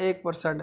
1%۔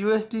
USD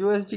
USD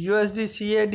USD CAD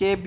KB،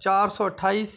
428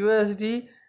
USD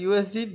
USD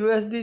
USD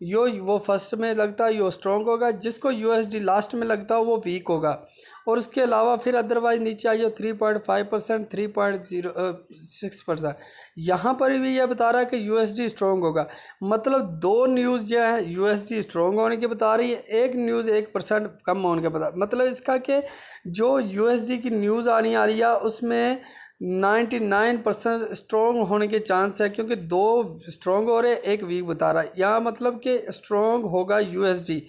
वो first में लगता है यो स्ट्रॉन्ग होगा, जिसको USD लास्ट में लगता है वो वीक होगा। और उसके अलावा फिर अदरवाइज नीचे आइए 3.5%, 3.06%। यहाँ पर भी ये बता रहा है कि USD स्ट्रॉन्ग होगा। मतलब दो न्यूज़ जो है USD स्ट्रॉन्ग होने की बता रही है, एक न्यूज़ 1% कम होने के बता, मतलब इसका कि जो USD की न्यूज़ आनी आ रही है उसमें 99% स्ट्रॉन्ग होने के चांस है, क्योंकि दो स्ट्रॉन्ग हो रहे एक वीक बता रहा है। यहाँ मतलब कि स्ट्रॉन्ग होगा USD।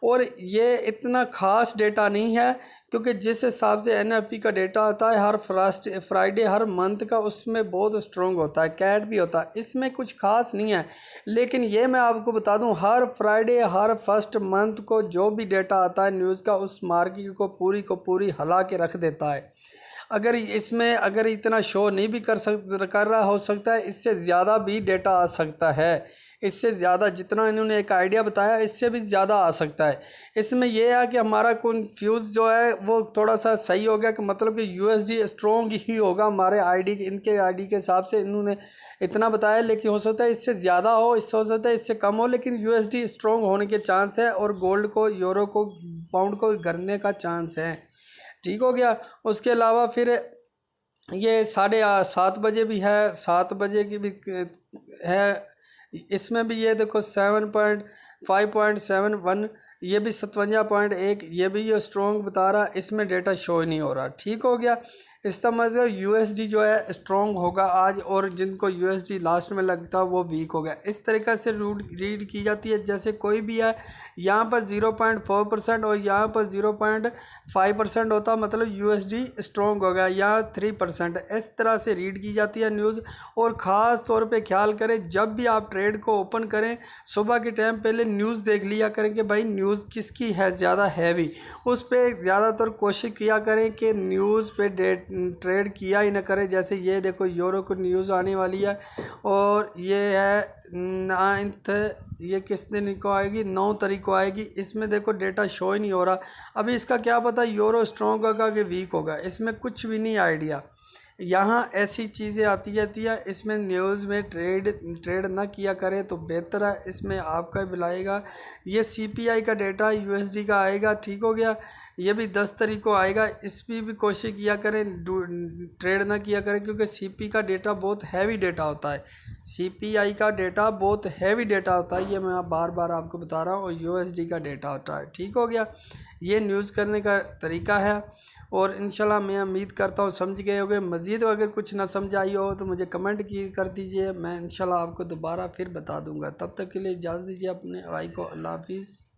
और ये इतना ख़ास डेटा नहीं है, क्योंकि जिस हिसाब से NFP का डेटा आता है हर फ्राइडे हर मंथ का, उसमें बहुत स्ट्रॉन्ग होता है, कैट भी होता है, इसमें कुछ खास नहीं है। लेकिन ये मैं आपको बता दूं, हर फ्राइडे हर फर्स्ट मंथ को जो भी डेटा आता है न्यूज़ का, उस मार्केट को पूरी हिला के रख देता है। अगर इतना शो नहीं भी कर रहा, हो सकता है इससे ज़्यादा भी डेटा आ सकता है, इससे ज़्यादा जितना इन्होंने एक आइडिया बताया इससे भी ज़्यादा आ सकता है। इसमें यह है कि हमारा कन्फ्यूज़ जो है वो थोड़ा सा सही हो गया, कि मतलब कि USD स्ट्रॉन्ग ही होगा हमारे इनके आईडी के हिसाब से इन्होंने इतना बताया। लेकिन हो सकता है इससे ज़्यादा हो, इससे हो सकता है इससे कम हो, लेकिन USD स्ट्रॉन्ग होने के चांस है, और गोल्ड को, यूरो को, पाउंड को गिरने का चांस है। ठीक हो गया। उसके अलावा फिर ये 7:30 बजे भी है, 7 बजे की भी है। इसमें भी ये देखो 5.71, ये भी 57.1, ये भी ये स्ट्रॉन्ग बता रहा, इसमें डेटा शो ही नहीं हो रहा। ठीक हो गया। इसका मतलब USD जो है स्ट्रॉन्ग होगा आज, और जिनको USD लास्ट में लगता है वो वीक हो गया। इस तरीक़े से रीड की जाती है। जैसे कोई भी है, यहाँ पर 0.4% और यहाँ पर 0.5% होता, मतलब USD स्ट्रॉन्ग हो गया, यहाँ 3%। इस तरह से रीड की जाती है न्यूज़। और ख़ास तौर पे ख्याल करें, जब भी आप ट्रेड को ओपन करें सुबह के टाइम पहले न्यूज़ देख लिया करें कि भाई न्यूज़ किसकी है ज़्यादा हैवी, उस पर ज़्यादातर कोशिश किया करें कि न्यूज़ पे ट्रेड किया ही ना करें। जैसे ये देखो यूरो को न्यूज़ आने वाली है, और ये है 9th, ये किस दिन को आएगी, 9 तारीख को आएगी। इसमें देखो डेटा शो ही नहीं हो रहा। अभी इसका क्या पता यूरो स्ट्रॉन्ग होगा कि वीक होगा, इसमें कुछ भी नहीं आइडिया। यहाँ ऐसी चीज़ें आती जाती हैं, इसमें न्यूज़ में ट्रेड ना किया करें तो बेहतर है। इसमें आपका बुलाएगा, ये CPI का डेटा USD का आएगा। ठीक हो गया। ये भी 10 तारीख को आएगा। इस पर भी कोशिश किया करें ट्रेड ना किया करें, क्योंकि CP का डेटा बहुत हैवी डेटा होता है, CPI का डेटा बहुत हैवी डेटा होता है, ये मैं बार बार आपको बता रहा हूँ। और USD का डेटा होता है। ठीक हो गया। ये न्यूज़ करने का तरीका है, और इंशाल्लाह मैं उम्मीद करता हूँ समझ गए होंगे। मज़ीद अगर कुछ ना समझ आई हो तो मुझे कमेंट कर दीजिए, मैं इंशाल्लाह आपको दोबारा फिर बता दूँगा। तब तक के लिए इजाज़त दीजिए अपने भाई को। अल्लाह हाफिज़।